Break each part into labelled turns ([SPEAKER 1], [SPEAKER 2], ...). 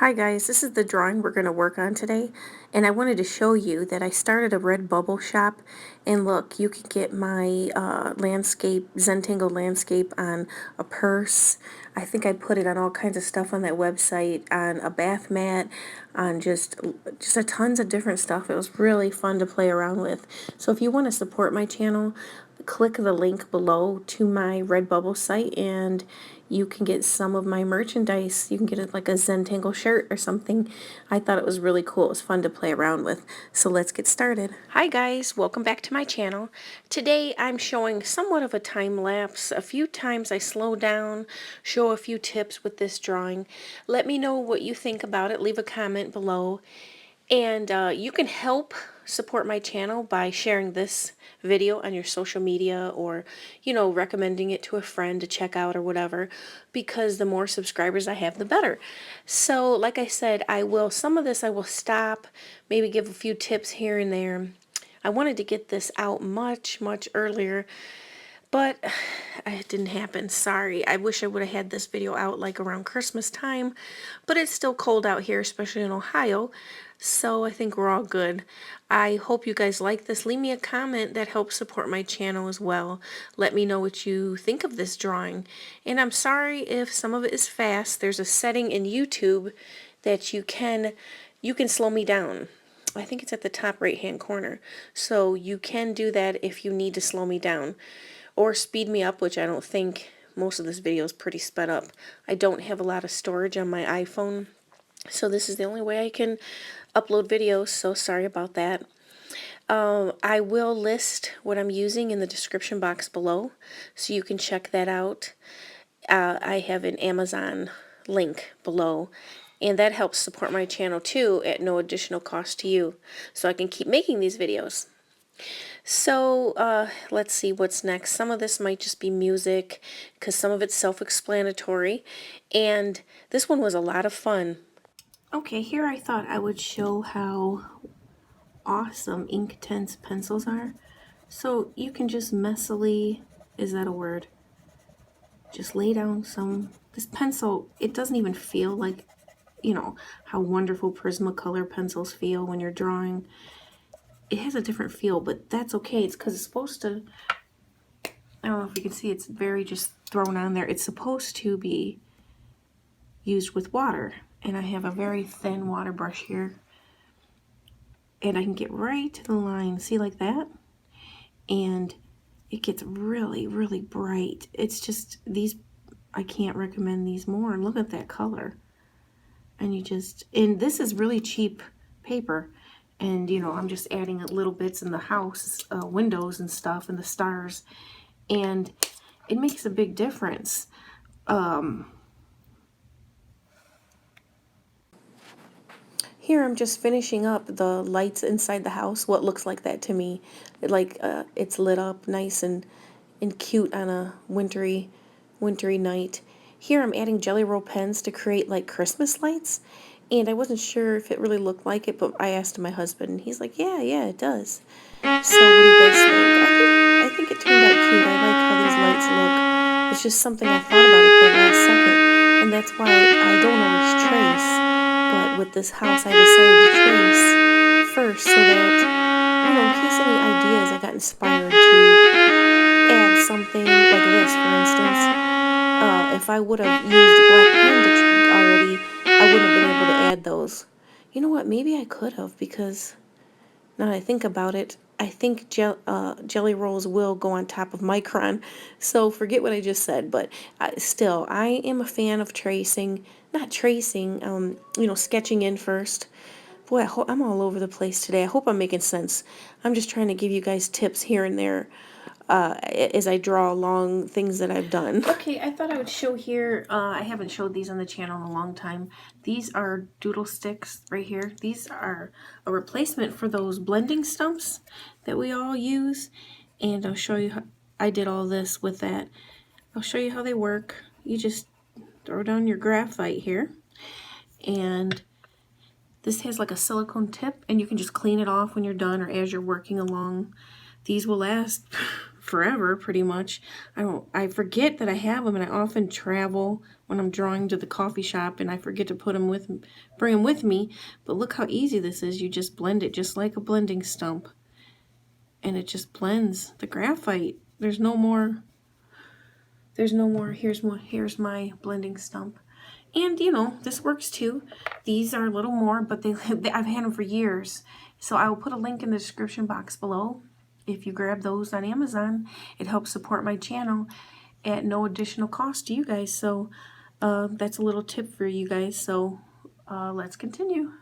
[SPEAKER 1] Hi guys, this is the drawing we're going to work on today, and I wanted to show you that I started a Redbubble shop, and look, you can get my Zentangle landscape on a purse. I think I put it on all kinds of stuff on that website, on a bath mat, on just a tons of different stuff. It was really fun to play around with. So if you want to support my channel, click the link below to my Redbubble site and you can get some of my merchandise. You can get it like a Zentangle shirt or something. I thought it was really cool. It was fun to play around with. So let's get started. Hi guys, welcome back to my channel. Today I'm showing somewhat of a time lapse. A few times I slow down, show a few tips with this drawing. Let me know what you think about it. Leave a comment below. And you can help support my channel by sharing this video on your social media or, recommending it to a friend to check out or whatever, because the more subscribers I have, the better. So, like I said, some of this I will stop, maybe give a few tips here and there. I wanted to get this out much, much earlier, but it didn't happen. Sorry. I wish I would have had this video out like around Christmas time, but it's still cold out here, especially in Ohio. So I think we're all good. I hope you guys like this. Leave me a comment that helps support my channel as well. Let me know what you think of this drawing. And I'm sorry if some of it is fast. There's a setting in YouTube that you can slow me down. I think it's at the top right hand corner. So you can do that if you need to slow me down or speed me up, which I don't think. Most of this video is pretty sped up. I don't have a lot of storage on my iPhone, so this is the only way I can upload videos, so sorry about that. I will list what I'm using in the description box below, so you can check that out. I have an Amazon link below, and that helps support my channel too at no additional cost to you, so I can keep making these videos. So let's see what's next. Some of this might just be music because some of it's self-explanatory, and this one was a lot of fun. Okay, here I thought I would show how awesome Inktense pencils are. So you can just messily, is that a word? Just lay down this pencil, it doesn't even feel like, how wonderful Prismacolor pencils feel when you're drawing. It has a different feel, but that's okay. It's because it's supposed to, I don't know if you can see, it's very just thrown on there. It's supposed to be used with water. And I have a very thin water brush here. And I can get right to the line, see, like that? And it gets really, really bright. It's just, I can't recommend these more. Look at that color. And and this is really cheap paper. And, I'm just adding little bits in the house, windows and stuff, and the stars. And it makes a big difference. Here I'm just finishing up the lights inside the house. What looks like that to me. It's lit up nice and cute on a wintry night. Here I'm adding Jelly Roll pens to create like Christmas lights. And I wasn't sure if it really looked like it, but I asked my husband and he's like, yeah, it does. So what do you guys think? I think it turned out cute. I like how these lights look. It's just something I thought about at the last second. And that's why I don't always trace. But with this house, I decided to trace first so that, in case any ideas, I got inspired to add something like this, for instance. If I would have used black pen already, I wouldn't have been able to add those. You know what? Maybe I could have, because now that I think about it, I think Jelly Rolls will go on top of Micron. So forget what I just said, but still, I am a fan of tracing. Not tracing, sketching in first. Boy, I'm all over the place today. I hope I'm making sense. I'm just trying to give you guys tips here and there as I draw along things that I've done. Okay, I thought I would show here, I haven't showed these on the channel in a long time. These are doodle sticks right here. These are a replacement for those blending stumps that we all use. And I'll show you how I did all this with that. I'll show you how they work. You just throw down your graphite here. And this has like a silicone tip, and you can just clean it off when you're done or as you're working along. These will last forever, pretty much. I forget that I have them, and I often travel when I'm drawing to the coffee shop, and I forget to bring them with me. But look how easy this is. You just blend it just like a blending stump, and it just blends the graphite. There's no more. Here's my blending stump. And you know, this works too. These are a little more, but I've had them for years. So I will put a link in the description box below. If you grab those on Amazon, it helps support my channel at no additional cost to you guys. So that's a little tip for you guys. So let's continue.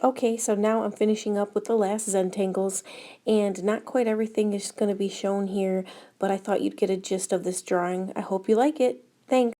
[SPEAKER 1] Okay, so now I'm finishing up with the last Zentangles, and not quite everything is going to be shown here, but I thought you'd get a gist of this drawing. I hope you like it. Thanks.